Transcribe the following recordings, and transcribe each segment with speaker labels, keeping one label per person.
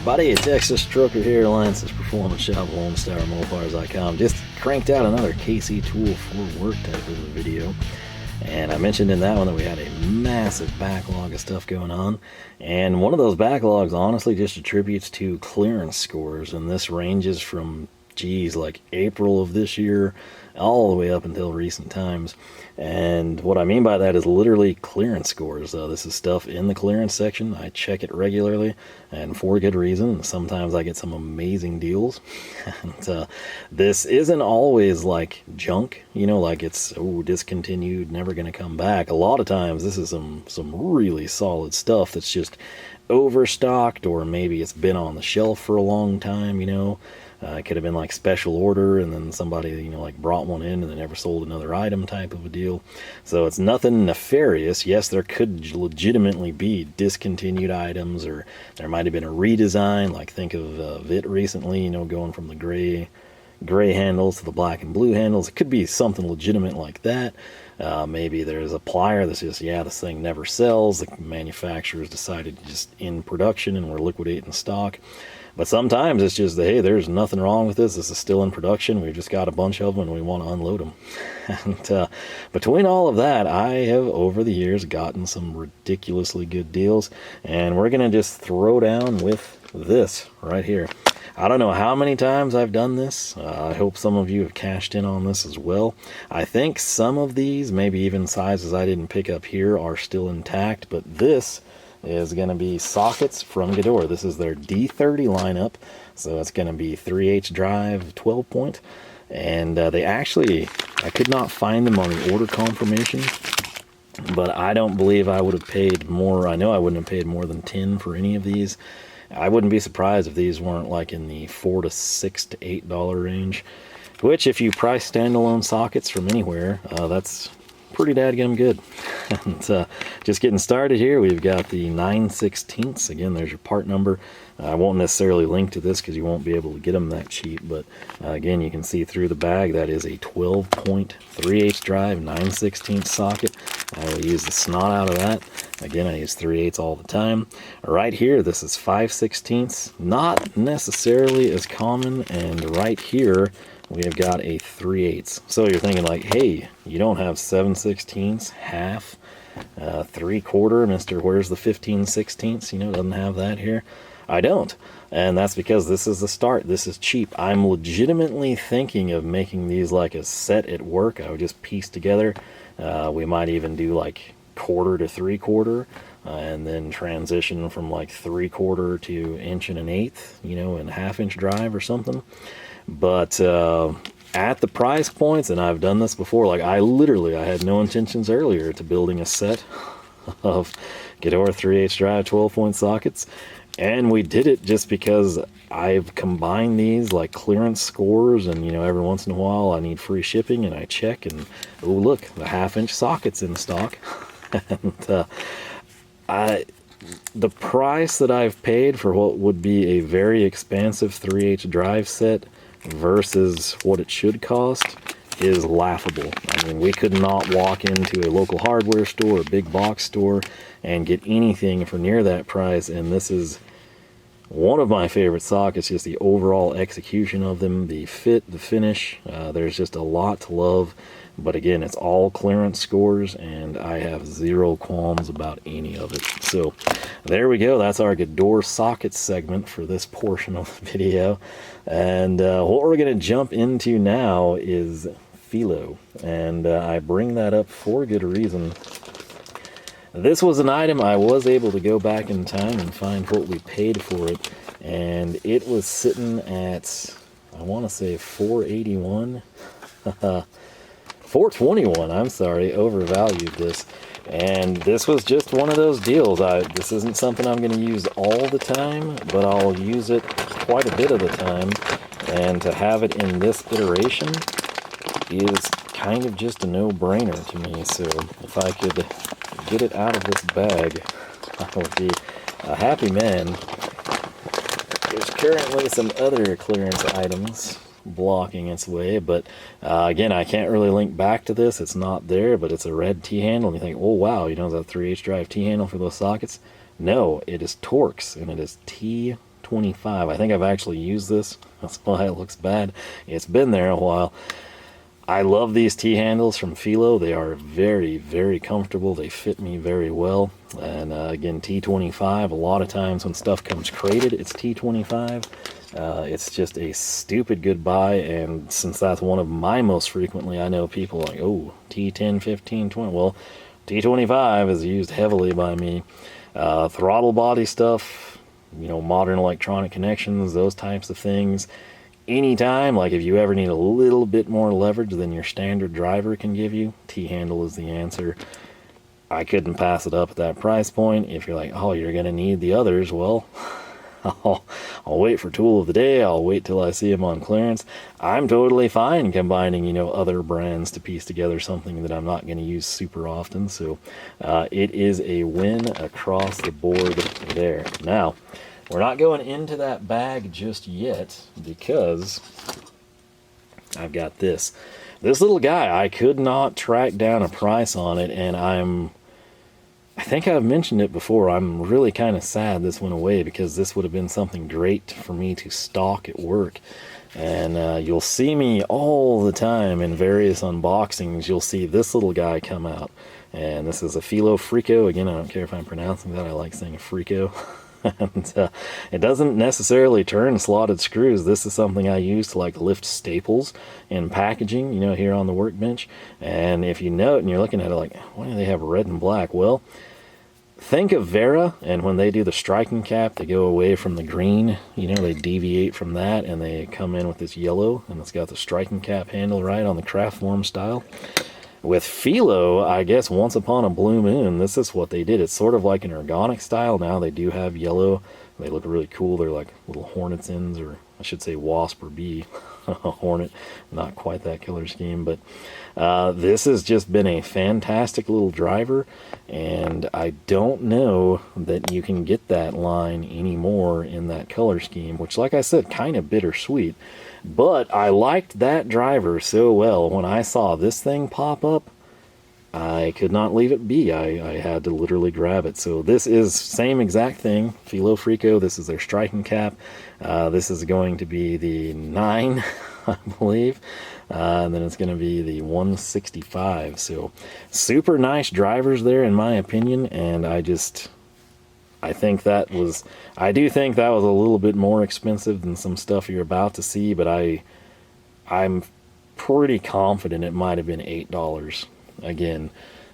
Speaker 1: everybody, it's Texas Trucker here, Alliance's Performance Shop, LoneStarMopars.com. Just cranked out another KC Tool for Work type of a video. And I mentioned in that one that we had a massive backlog of stuff going on. And one of those backlogs honestly just attributes to clearance scores. And this ranges from, geez, like April of this year all the way up until recent times. And what I mean by that is literally clearance scores. This is stuff in the clearance section. I check it regularly and for good reason. Sometimes I get some amazing deals. And this isn't always like junk, you know, like it's discontinued, never going to come back. A lot of times this is some really solid stuff that's just overstocked, or maybe it's been on the shelf for a long time, you know. It could have been like special order and then somebody, you know, like brought one in and they never sold another item type of a deal. So it's nothing nefarious. Yes, there could legitimately be discontinued items, or there might have been a redesign, like think of Witte recently, you know, going from the gray handles to the black and blue handles. It could be something legitimate like that. Maybe there's a plier that's just, yeah, this thing never sells. The manufacturers decided to just end production and we're liquidating stock. But sometimes it's just, hey, there's nothing wrong with this. This is still in production. We've just got a bunch of them and we want to unload them. And between all of that, I have over the years gotten some ridiculously good deals. And we're going to just throw down with this right here. I don't know how many times I've done this. I hope some of you have cashed in on this as well. I think some of these, maybe even sizes I didn't pick up here, are still intact. But this is going to be sockets from Gedore. This is their D30 lineup. So it's going to be 3/8 drive, 12 point. And they actually, I could not find them on the order confirmation, but I don't believe I would have paid more. I know I wouldn't have paid more than 10 for any of these. I wouldn't be surprised if these weren't like in the $4 to $6 to $8 range, which if you price standalone sockets from anywhere, that's pretty dadgum good. And just getting started here, we've got the 9/16. Again, there's your part number. I won't necessarily link to this because you won't be able to get them that cheap, but again, you can see through the bag that is a 12-point 3/8 drive 9/16 socket. I will use the snot out of that. Again, I use 3/8 all the time. Right here, this is 5/16, not necessarily as common, and right here we have got a 3/8. So you're thinking like, hey, you don't have 7/16, half, 3/4, Mr. Where's the 15/16? You know, doesn't have that here. I don't, and that's because this is the start. This is cheap. I'm legitimately thinking of making these like a set at work. I would just piece together. We might even do like 1/4 to 3/4, and then transition from like 3/4 to 1 1/8, you know, in 1/2 drive or something. But at the price points, and I've done this before, like I had no intentions earlier to building a set of Gedore 3/8 drive 12-point sockets, and we did it just because I've combined these like clearance scores, and you know, every once in a while I need free shipping and I check, and oh look, the 1/2 sockets in stock. And the price that I've paid for what would be a very expansive 3/8 drive set versus what it should cost is laughable. I mean, we could not walk into a local hardware store, a big box store, and get anything for near that price. And this is one of my favorite sockets, just the overall execution of them, the fit, the finish. There's just a lot to love. But again, it's all clearance scores, and I have zero qualms about any of it. So there we go. That's our Gedore socket segment for this portion of the video. And what we're going to jump into now is Felo. And I bring that up for good reason. This was an item I was able to go back in time and find what we paid for it. And it was sitting at, I want to say $481. $421, I'm sorry, overvalued this. And this was just one of those deals. This isn't something I'm going to use all the time, but I'll use it quite a bit of the time. And to have it in this iteration is kind of just a no-brainer to me. So if I could get it out of this bag, I would be a happy man. There's currently some other clearance items blocking its way, but again, I can't really link back to this. It's not there, but it's a red T-handle, and you think, oh wow, you know, that 3/8 drive T-handle for those sockets. No, it is Torx, and it is T T25. I think I've actually used this. That's why it looks bad. It's been there a while. I love these T-handles from Felo. They are very, very comfortable. They fit me very well. And again, T25, a lot of times when stuff comes crated, it's T25. It's just a stupid good buy, and since that's one of my most frequently, I know people like, oh, T10, 15, 20. Well, T25 is used heavily by me. Throttle body stuff, you know, modern electronic connections, those types of things. Anytime, like if you ever need a little bit more leverage than your standard driver can give you, T-handle is the answer. I couldn't pass it up at that price point. If you're like, oh, you're going to need the others, well, I'll wait for tool of the day. I'll wait till I see them on clearance. I'm totally fine combining, you know, other brands to piece together something that I'm not going to use super often. So it is a win across the board there. Now, we're not going into that bag just yet because I've got this. This little guy, I could not track down a price on it, and I think I've mentioned it before. I'm really kind of sad this went away because this would have been something great for me to stock at work. And you'll see me all the time in various unboxings. You'll see this little guy come out. And this is a Felo Frico. Again, I don't care if I'm pronouncing that. I like saying Frico. And it doesn't necessarily turn slotted screws. This is something I use to like lift staples in packaging, you know, here on the workbench. And if you note and you're looking at it like, why do they have red and black? Well, think of Wera, and when they do the striking cap, they go away from the green, you know, they deviate from that and they come in with this yellow, and it's got the striking cap handle right on the Kraftform style. With Felo, I guess once upon a blue moon, this is what they did. It's sort of like an ergonic style. Now they do have yellow. They look really cool. They're like little hornet's ends, or I should say wasp or bee. Hornet, not quite that killer scheme, but this has just been a fantastic little driver, and I don't know that you can get that line anymore in that color scheme, which, like I said, kind of bittersweet. But I liked that driver so well. When I saw this thing pop up, I could not leave it be. I had to literally grab it. So this is same exact thing, Felo Frico. This is their striking cap. This is going to be the 9, I believe. And then it's going to be the 165. So super nice drivers there, in my opinion. And I do think that was a little bit more expensive than some stuff you're about to see, but I'm pretty confident it might have been $8. Again,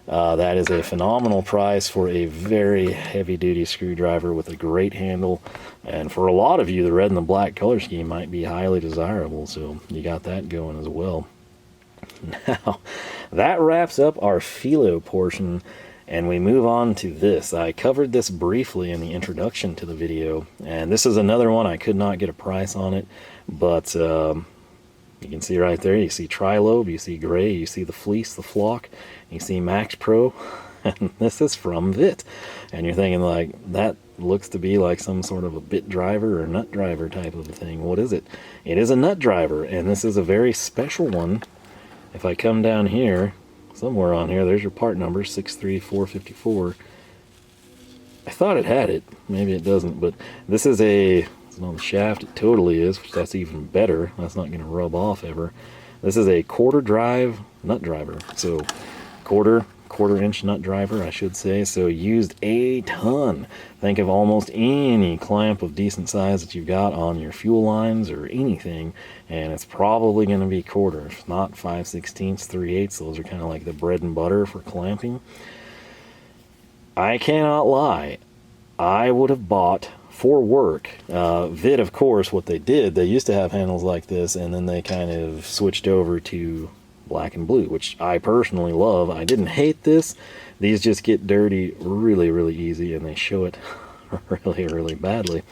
Speaker 1: that is a phenomenal price for a very heavy-duty screwdriver with a great handle, and for a lot of you, the red and the black color scheme might be highly desirable, so you got that going as well. Now, that wraps up our Felo portion, and we move on to this. I covered this briefly in the introduction to the video, and this is another one I could not get a price on it, but you can see right there, you see tri-lobe, you see gray, you see the fleece, the flock, you see MaxxPro, and this is from Witte. And you're thinking like, that looks to be like some sort of a bit driver or nut driver type of a thing. What is it? It is a nut driver, and this is a very special one. If I come down here, somewhere on here, there's your part number, 63454. I thought it had it, maybe it doesn't, but this is on the shaft. It totally is, which that's even better. That's not going to rub off ever. This is a quarter drive nut driver, so quarter inch nut driver, I should say. So used a ton. Think of almost any clamp of decent size that you've got on your fuel lines or anything, and it's probably going to be quarter, if not 5/16, 3/8. Those are kind of like the bread and butter for clamping. I cannot lie, I would have bought for work. Witte, of course, what they did, they used to have handles like this, and then they kind of switched over to black and blue, which I personally love. I didn't hate this. These just get dirty really, really easy, and they show it really, really badly.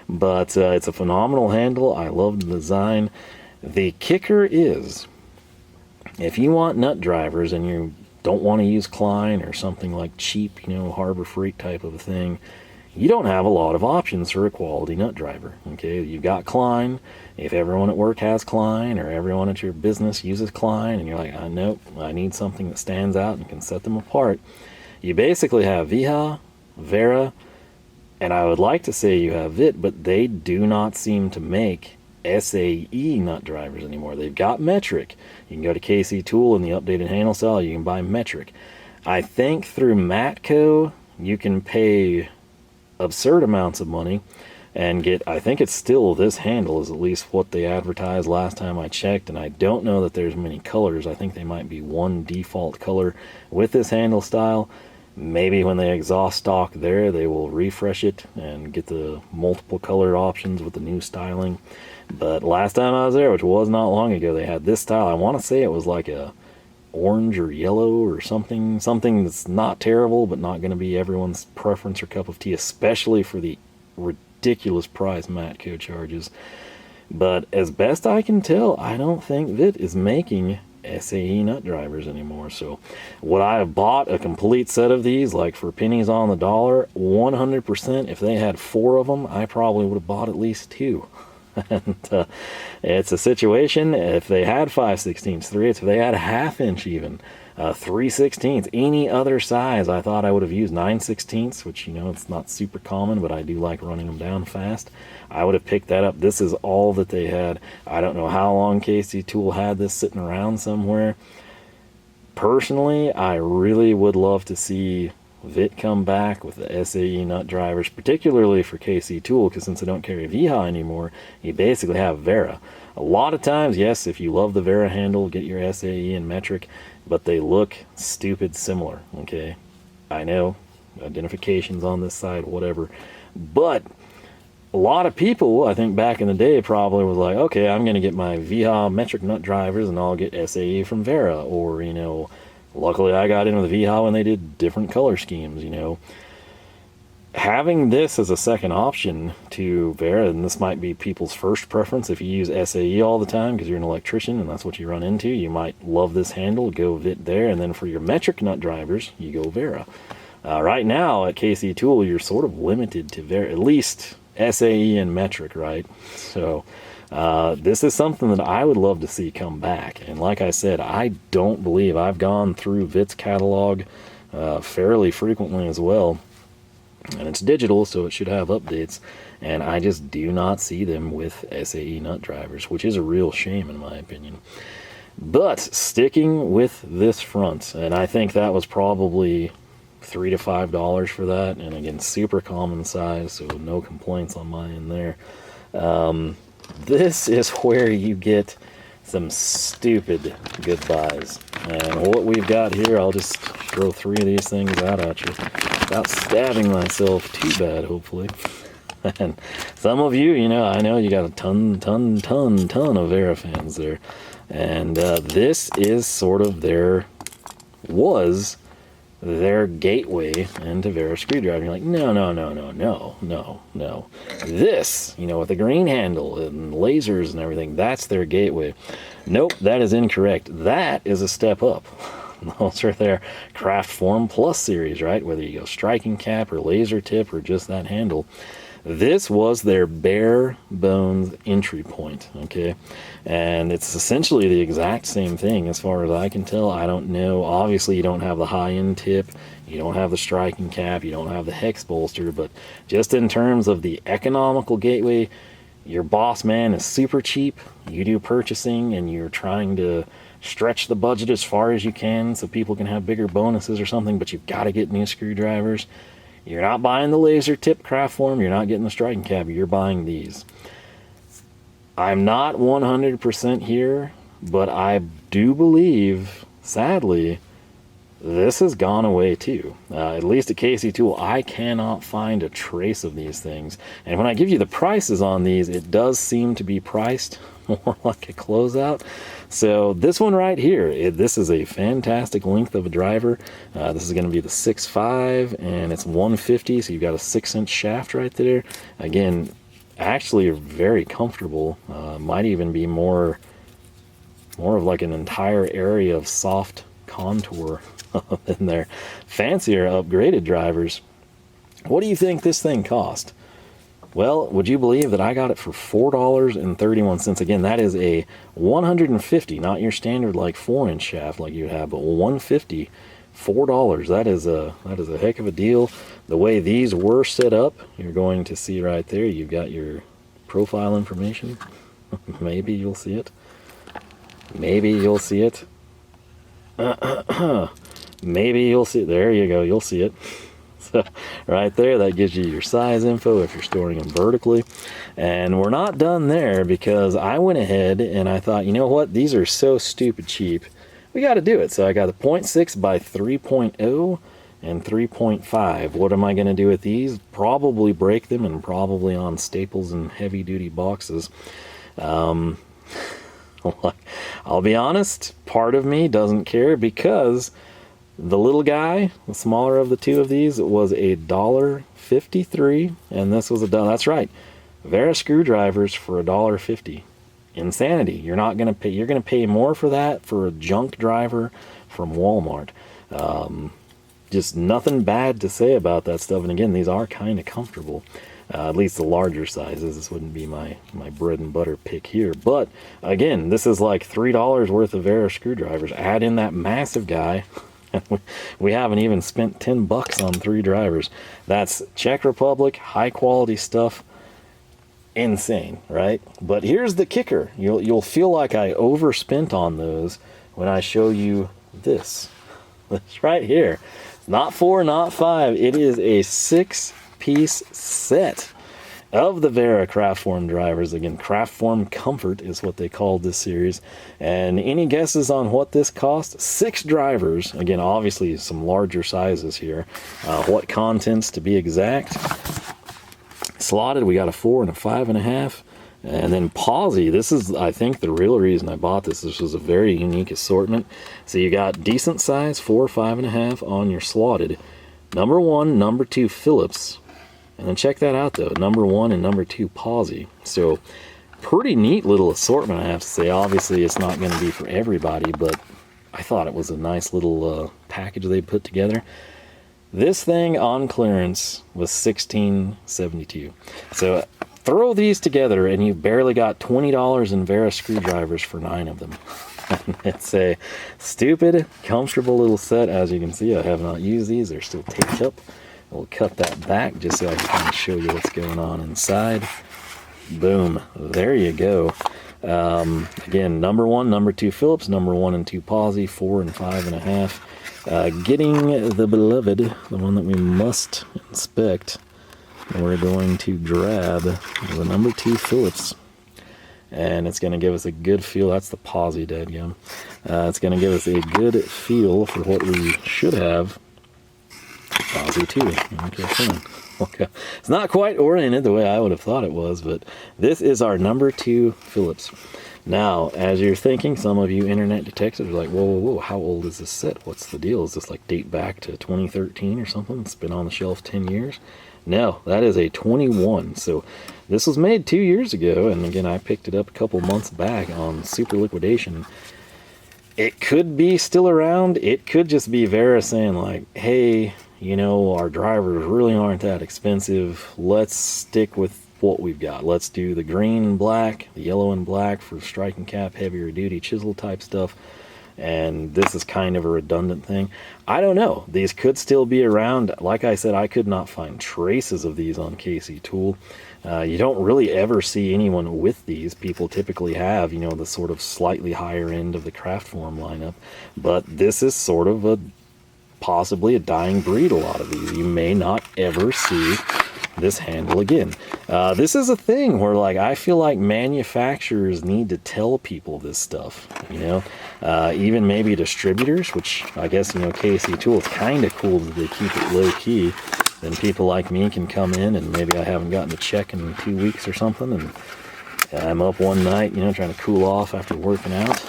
Speaker 1: But it's a phenomenal handle. I love the design. The kicker is, if you want nut drivers and you don't want to use Klein or something like cheap, you know, Harbor Freight type of a thing, you don't have a lot of options for a quality nut driver. Okay, you've got Klein. If everyone at work has Klein, or everyone at your business uses Klein, and you're like, nope, I need something that stands out and can set them apart, you basically have Wiha, Wera, And I would like to say you have Witte, but they do not seem to make SAE nut drivers anymore. They've got metric. You can go to KC Tool in the updated handle style, you can buy metric. I think through Matco you can pay absurd amounts of money and get, I think it's still, this handle is at least what they advertised last time I checked, and I don't know that there's many colors. I think they might be one default color with this handle style. Maybe when they exhaust stock there, they will refresh it and get the multiple color options with the new styling. But last time I was there, which was not long ago, they had this style. I want to say it was like a orange or yellow or something that's not terrible, but not going to be everyone's preference or cup of tea, especially for the ridiculous price Matco charges. But as best I can tell, I don't think Witte is making SAE nut drivers anymore. So would I have bought a complete set of these, like for pennies on the dollar? 100%. If they had 4 of them, I probably would have bought at least 2. And it's a situation, if they had 5/16, 3/8, if they had a 1/2 inch even, 3/16, any other size, I thought I would have used 9/16, which, you know, it's not super common, but I do like running them down fast. I would have picked that up. This is all that they had. I don't know how long KC Tool had this sitting around somewhere. Personally, I really would love to see Witte come back with the SAE nut drivers, particularly for KC Tool, because since they don't carry Wiha anymore, you basically have Wera. A lot of times, yes, if you love the Wera handle, get your SAE and metric, but they look stupid similar, okay? I know, identifications on this side, whatever, but a lot of people, I think back in the day, probably was like, okay, I'm going to get my Wiha metric nut drivers and I'll get SAE from Wera, or, you know, luckily I got in with Wiha when they did different color schemes, you know. Having this as a second option to Wera, and this might be people's first preference if you use SAE all the time because you're an electrician and that's what you run into, you might love this handle, go Witte there, and then for your metric nut drivers, you go Wera. Right now at KC Tool, you're sort of limited to Wera, at least SAE and metric, right? So this is something that I would love to see come back. And like I said, I don't believe, I've gone through Witte's catalog fairly frequently as well, and it's digital, so it should have updates, and I just do not see them with SAE nut drivers, which is a real shame in my opinion. But sticking with this front, and I think that was probably $3 to $5 for that, and again, super common size, so no complaints on my end there. This is where you get some stupid good buys. And what we've got here, I'll just throw 3 of these things out at you without stabbing myself too bad, hopefully. And some of you, you know, I know you got a ton of Wera fans there. And this is sort of their gateway into Wera screwdriver. You're like, no. This, you know, with the green handle and lasers and everything, that's their gateway. Nope, that is incorrect. That is a step up. Those are their Kraftform Plus series, right? Whether you go striking cap or laser tip or just that handle. This was their bare bones entry point, okay? And it's essentially the exact same thing as far as I can tell. I don't know. Obviously, you don't have the high-end tip. You don't have the striking cap. You don't have the hex bolster. But just in terms of the economical gateway, your boss man is super cheap. You do purchasing and you're trying to stretch the budget as far as you can so people can have bigger bonuses or something, but you've got to get new screwdrivers. You're not buying the laser tip Kraftform, you're not getting the striking cap, you're buying these. I'm not 100% here, but I do believe, sadly, this has gone away too. At least at KC Tool, I cannot find a trace of these things. And when I give you the prices on these, it does seem to be priced more like a closeout. So this one right here, this is a fantastic length of a driver. This is going to be the 6.5, and it's 150, so you've got a 6-inch shaft right there. Again, actually very comfortable. Might even be more of like an entire area of soft contour in there. Fancier upgraded drivers. What do you think this thing cost? Well, would you believe that I got it for $4.31? Again, that is a 150, not your standard like 4-inch shaft like you have, but 150 $4. That is a heck of a deal. The way these were set up, you're going to see right there, you've got your profile information. Maybe you'll see it. Maybe you'll see it. Maybe you'll see it. There you go, you'll see it. So right there, that gives you your size info if you're storing them vertically. And we're not done there, because I went ahead and I thought, you know what, these are so stupid cheap, we got to do it. So I got the 0.6 by 3.0 and 3.5. What am I going to do with these? Probably break them, and probably on staples and heavy duty boxes. I'll be honest, part of me doesn't care, because the little guy, the smaller of the two of these, was $1.53, and this was that's right, Wera screwdrivers for $1.50. Insanity. You're not going to pay, you're going to pay more for that for a junk driver from Walmart. Just nothing bad to say about that stuff. And again, these are kind of comfortable, at least the larger sizes. This wouldn't be my bread and butter pick here, but again, this is like $3 worth of Wera screwdrivers. Add in that massive guy, we haven't even spent 10 bucks on 3 drivers. That's Czech Republic, high quality stuff. Insane, right? But here's the kicker. You'll feel like I overspent on those when I show you this. This right here. Not 4, not 5. It is a 6-piece set of the Wera Kraftform drivers. Again, Kraftform Komfort is what they called this series. And any guesses on what this cost? 6 drivers. Again, obviously some larger sizes here. What contents to be exact? Slotted, we got a 4 and a 5.5. And then Pozi, this is, I think, the real reason I bought this. This was a very unique assortment. So you got decent size, 4, 5.5 on your slotted. Number 1, number 2 Phillips. And then check that out though, number 1 and number 2 Pozi. So pretty neat little assortment, I have to say. Obviously it's not going to be for everybody, but I thought it was a nice little package they put together. This thing on clearance was $16.72. So throw these together and you barely got $20 in Wera screwdrivers for 9 of them. It's a stupid, comfortable little set. As you can see, I have not used these. They're still taped up. We'll cut that back just so I can kind of show you what's going on inside. Boom. There you go. Again, number 1, number 2 Phillips, number 1 and 2 Pozi, 4 and 5.5. Getting the beloved, the one that we must inspect. We're going to grab the number 2 Phillips. And it's going to give us a good feel. That's the Pozi, dadgum. It's going to give us a good feel for what we should have. Pozi 2. Okay, fine. Okay. It's not quite oriented the way I would have thought it was, but this is our number 2 Phillips. Now, as you're thinking, some of you internet detectives are like, whoa, whoa, whoa, how old is this set? What's the deal? Is this like date back to 2013 or something? It's been on the shelf 10 years? No, that is a 21. So this was made 2 years ago, and again, I picked it up a couple months back on super liquidation. It could be still around. It could just be Wera saying like, hey, you know, our drivers really aren't that expensive. Let's stick with what we've got. Let's do the green and black, the yellow and black for striking cap, heavier duty chisel type stuff. And this is kind of a redundant thing. I don't know. These could still be around. Like I said, I could not find traces of these on KC Tool. You don't really ever see anyone with these. People typically have, you know, the sort of slightly higher end of the Kraftform lineup. But this is sort of possibly a dying breed, a lot of these. You may not ever see this handle again. This is a thing where, like, I feel like manufacturers need to tell people this stuff, you know, even maybe distributors, which I guess, you know, KC Tool, it's kind of cool that they keep it low key. Then people like me can come in, and maybe I haven't gotten a check in 2 weeks or something, and I'm up one night, you know, trying to cool off after working out,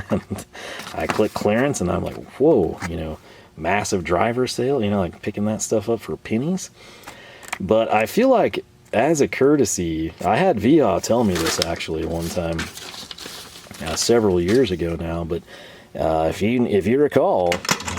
Speaker 1: and I click clearance, and I'm like, whoa, you know, massive driver sale, you know, like picking that stuff up for pennies. But I feel like, as a courtesy, I had Wiha tell me this actually one time, several years ago now, but if you recall,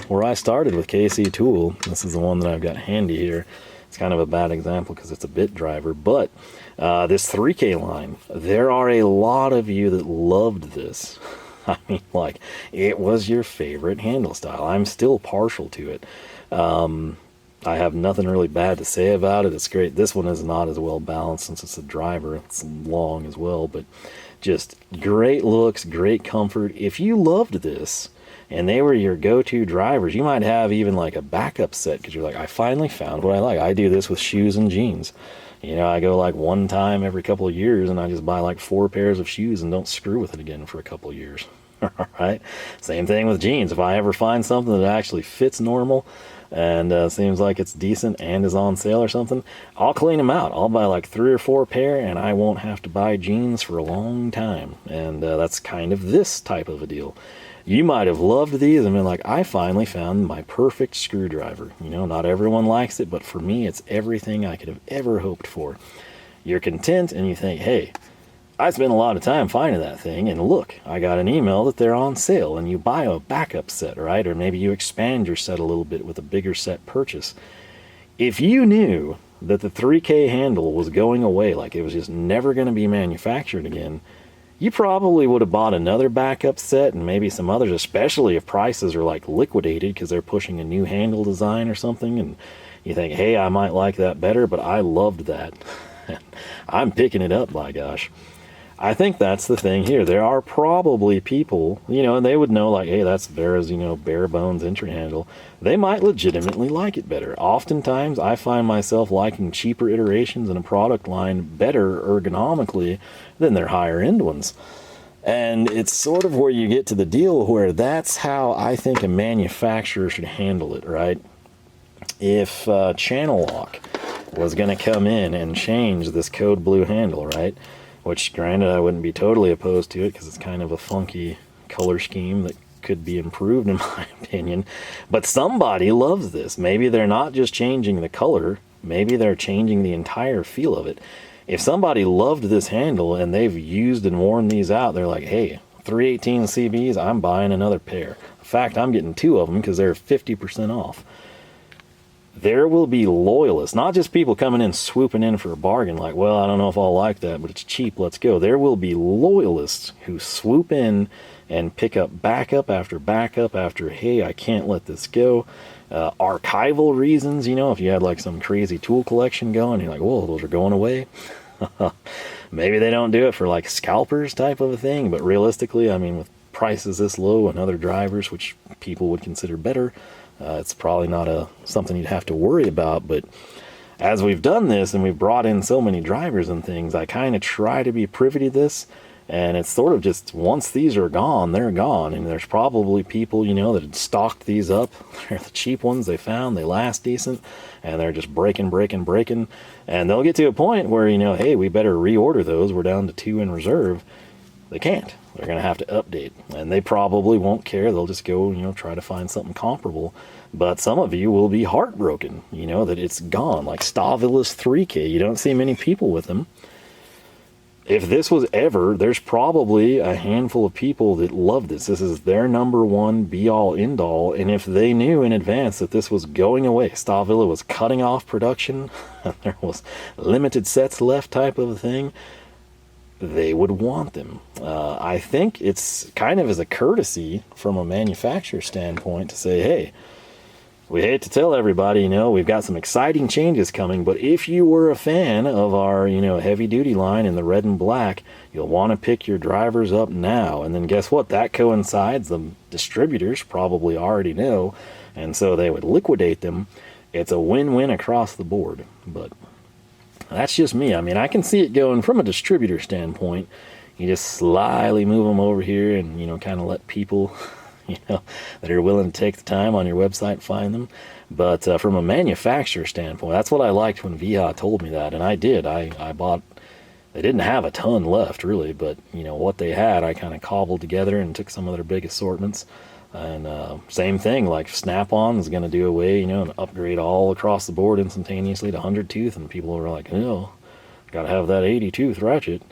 Speaker 1: where I started with KC Tool, this is the one that I've got handy here. It's kind of a bad example because it's a bit driver, but this 3K line, there are a lot of you that loved this. I mean, like, it was your favorite handle style. I'm still partial to it. I have nothing really bad to say about it. It's great. This one is not as well balanced since it's a driver. It's long as well, but just great looks, great comfort. If you loved this and they were your go-to drivers, you might have even like a backup set because you're like, I finally found what I like. I do this with shoes and jeans. You know, I go like one time every couple of years and I just buy like 4 pairs of shoes and don't screw with it again for a couple of years. All right. Same thing with jeans. If I ever find something that actually fits normal and seems like it's decent and is on sale or something, I'll clean them out. I'll buy like 3 or 4 pair and I won't have to buy jeans for a long time. And that's kind of this type of a deal. You might have loved these and been like, I finally found my perfect screwdriver. You know, not everyone likes it, but for me, it's everything I could have ever hoped for. You're content and you think, hey, I spent a lot of time finding that thing, and look, I got an email that they're on sale, and you buy a backup set, right? Or maybe you expand your set a little bit with a bigger set purchase. If you knew that the 3K handle was going away, like it was just never going to be manufactured again, you probably would have bought another backup set and maybe some others, especially if prices are like liquidated because they're pushing a new handle design or something, and you think, hey, I might like that better, but I loved that. I'm picking it up, by gosh. I think that's the thing here. There are probably people, you know, and they would know like, hey, that's Wera's, you know, bare bones entry handle. They might legitimately like it better. Oftentimes, I find myself liking cheaper iterations in a product line better ergonomically than their higher end ones. And it's sort of where you get to the deal where that's how I think a manufacturer should handle it, right? If Channel Lock was going to come in and change this code blue handle, right? Which, granted, I wouldn't be totally opposed to it because it's kind of a funky color scheme that could be improved in my opinion. But somebody loves this. Maybe they're not just changing the color. Maybe they're changing the entire feel of it. If somebody loved this handle and they've used and worn these out, they're like, hey, 318 CBs, I'm buying another pair. In fact, I'm getting 2 of them because they're 50% off. There will be loyalists, not just people coming in swooping in for a bargain like, well, I don't know if I'll like that, but it's cheap, let's go. There will be loyalists who swoop in and pick up backup after, hey, I can't let this go. Archival reasons, you know, if you had like some crazy tool collection going, you're like, whoa, those are going away. Maybe they don't do it for like scalpers type of a thing, but realistically, I mean, with prices this low and other drivers, which people would consider better, it's probably not something you'd have to worry about. But as we've done this and we've brought in so many drivers and things, I kind of try to be privy to this. And it's sort of just, once these are gone, they're gone. And there's probably people, you know, that had stocked these up. They're the cheap ones they found. They last decent. And they're just breaking. And they'll get to a point where, you know, hey, we better reorder those. We're down to 2 in reserve. They can't. They're going to have to update. And they probably won't care. They'll just go, you know, try to find something comparable. But some of you will be heartbroken, you know, that it's gone. Like Stavila's 3K. You don't see many people with them. If this was ever, there's probably a handful of people that love this. This is their number one be-all, end-all. And if they knew in advance that this was going away, Stavila was cutting off production, there was limited sets left type of a thing, they would want them. I think it's kind of as a courtesy from a manufacturer standpoint to say, hey, we hate to tell everybody, you know, we've got some exciting changes coming, but if you were a fan of our, you know, heavy duty line in the red and black, you'll want to pick your drivers up now. And then guess what? That coincides. The distributors probably already know, and so they would liquidate them. It's a win-win across the board. But that's just me. I mean, I can see it going from a distributor standpoint. You just slyly move them over here and, you know, kind of let people you know, that are willing to take the time on your website, find them. But from a manufacturer standpoint, that's what I liked when Wiha told me that, and I did. I bought, they didn't have a ton left, really, but, you know, what they had, I kind of cobbled together and took some of their big assortments. And same thing, like Snap-on is going to do away, you know, and upgrade all across the board instantaneously to 100 tooth, and people are like, oh, got to have that 80 tooth ratchet.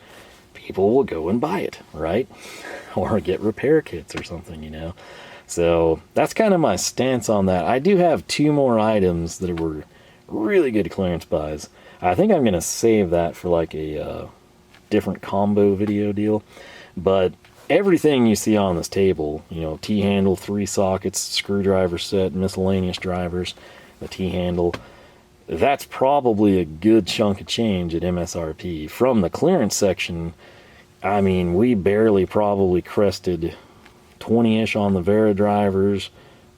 Speaker 1: People will go and buy it, right? Or get repair kits or something, you know. So that's kind of my stance on that. I do have 2 more items that were really good clearance buys. I think I'm going to save that for like a different combo video deal. But everything you see on this table, you know, T-handle, 3 sockets, screwdriver set, miscellaneous drivers, the T-handle, that's probably a good chunk of change at MSRP. From the clearance section, I mean, we barely probably crested 20-ish on the Wera drivers.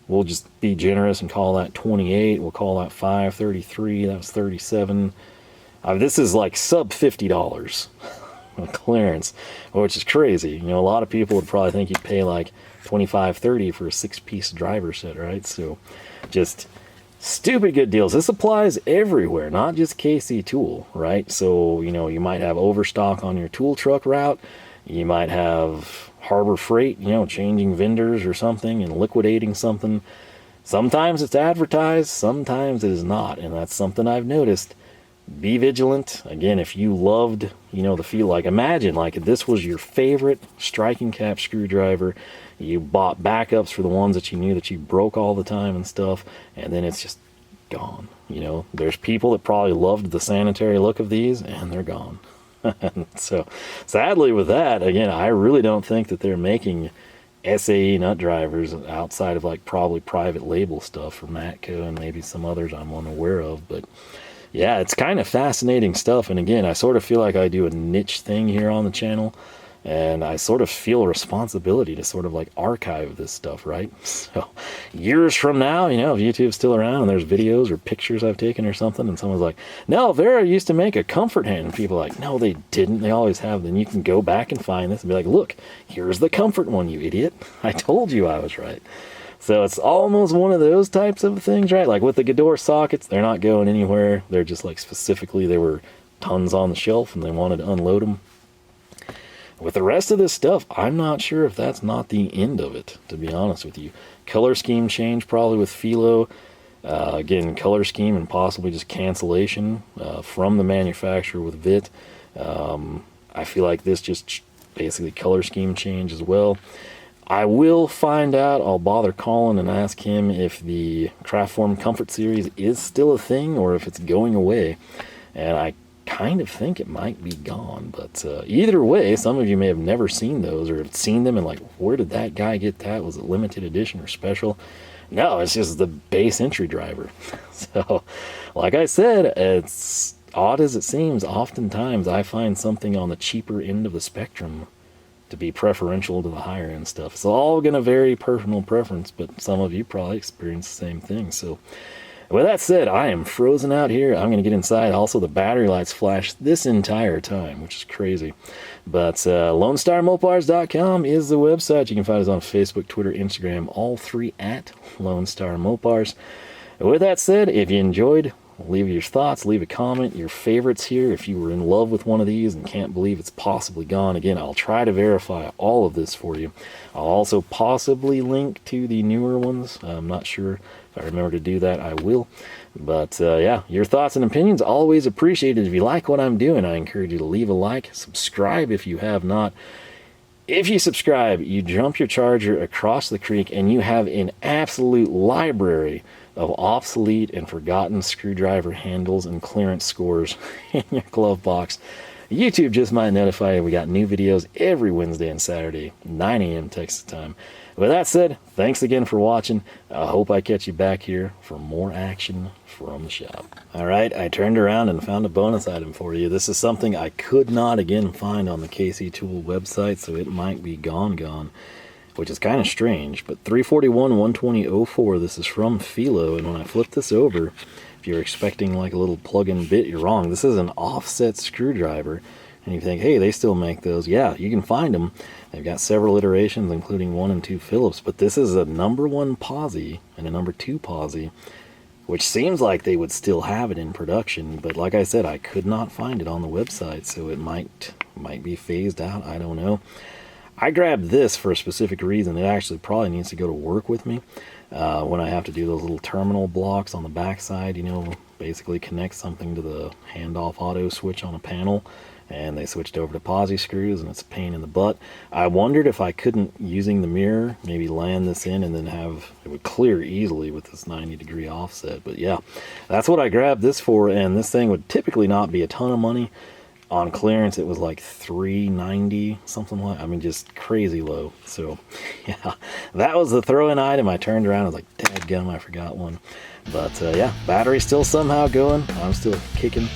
Speaker 1: We'll just be generous and call that 28. We'll call that 533. That was 37. This is like sub $50 clearance, which is crazy. You know, a lot of people would probably think you'd pay like 25, 30 for a 6-piece driver set, right? So just stupid good deals. This applies everywhere, not just KC Tool, right? So, you know, you might have overstock on your tool truck route. You might have Harbor Freight, you know, changing vendors or something and liquidating something. Sometimes it's advertised, sometimes it is not. And that's something I've noticed. Be vigilant. Again, if you loved, you know, the feel, like imagine like if this was your favorite striking cap screwdriver, you bought backups for the ones that you knew that you broke all the time and stuff, and then it's just gone. You know, there's people that probably loved the sanitary look of these and they're gone. So sadly with that, again, I really don't think that they're making SAE nut drivers outside of like probably private label stuff for Matco and maybe some others I'm unaware of. But yeah, it's kind of fascinating stuff. And again, I sort of feel like I do a niche thing here on the channel, and I sort of feel a responsibility to sort of like archive this stuff, right? So years from now, you know, if YouTube's still around and there's videos or pictures I've taken or something, and someone's like, no, Wera used to make a Komfort hand, and people are like, no, they didn't, they always have. Then you can go back and find this and be like, look, here's the Komfort one, you idiot. I told you I was right. So it's almost one of those types of things, right? Like with the Gedore sockets, they're not going anywhere. They're just like specifically, there were tons on the shelf and they wanted to unload them. With the rest of this stuff, I'm not sure if that's not the end of it, to be honest with you. Color scheme change probably with Felo. Again, color scheme and possibly just cancellation from the manufacturer with Witte. I feel like this just basically color scheme change as well. I will find out. I'll bother Colin and ask him if the Kraftform Komfort series is still a thing or if it's going away. And I kind of think it might be gone. But either way, some of you may have never seen those or have seen them and like, where did that guy get that? Was it limited edition or special? No, it's just the base entry driver. So, like I said, it's odd as it seems, oftentimes I find something on the cheaper end of the spectrum to be preferential to the higher end stuff. It's all going to vary personal preference, but some of you probably experience the same thing. So with that said, I am frozen out here. I'm going to get inside. Also, the battery lights flash this entire time, which is crazy. But LoneStarMopars.com is the website. You can find us on Facebook, Twitter, Instagram, all 3 at Lone Star Mopars. With that said, if you enjoyed, leave your thoughts, leave a comment, your favorites here. If you were in love with one of these and can't believe it's possibly gone, again, I'll try to verify all of this for you. I'll also possibly link to the newer ones. I'm not sure. If I remember to do that, I will. But yeah, your thoughts and opinions always appreciated. If you like what I'm doing, I encourage you to leave a like, subscribe if you have not. If you subscribe, you jump your charger across the creek and you have an absolute library of obsolete and forgotten screwdriver handles and clearance scores in your glove box. YouTube just might notify you we got new videos every Wednesday and Saturday, 9 a.m. Texas time. With that said, thanks again for watching. I hope I catch you back here for more action from the shop. All right, I turned around and found a bonus item for you. This is something I could not again find on the KC Tool website, so it might be gone, which is kind of strange. But 341-120-04, this is from Felo, and when I flip this over, if you're expecting like a little plug-in bit, you're wrong. This is an offset screwdriver, and you think, hey, they still make those. Yeah, you can find them. They've got several iterations, including 1 and 2 Phillips, but this is a #1 Pozi and a #2 Pozi, which seems like they would still have it in production, but like I said, I could not find it on the website, so it might be phased out. I don't know. I grabbed this for a specific reason. It actually probably needs to go to work with me when I have to do those little terminal blocks on the backside, you know, basically connect something to the handoff auto switch on a panel, and they switched over to Pozi screws, and it's a pain in the butt. I wondered if I couldn't, using the mirror, maybe land this in and then have it would clear easily with this 90-degree offset. But yeah, that's what I grabbed this for, and this thing would typically not be a ton of money. on clearance it was like $3.90, something like, I mean, just crazy low. So yeah, that was the throw-in item. I turned around, I was like, dadgum, I forgot one. But yeah, battery's still somehow going. I'm still kicking,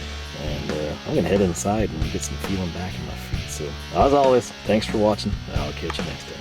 Speaker 1: and I'm gonna head inside and get some feeling back in my feet. So as always, thanks for watching. I'll catch you next time.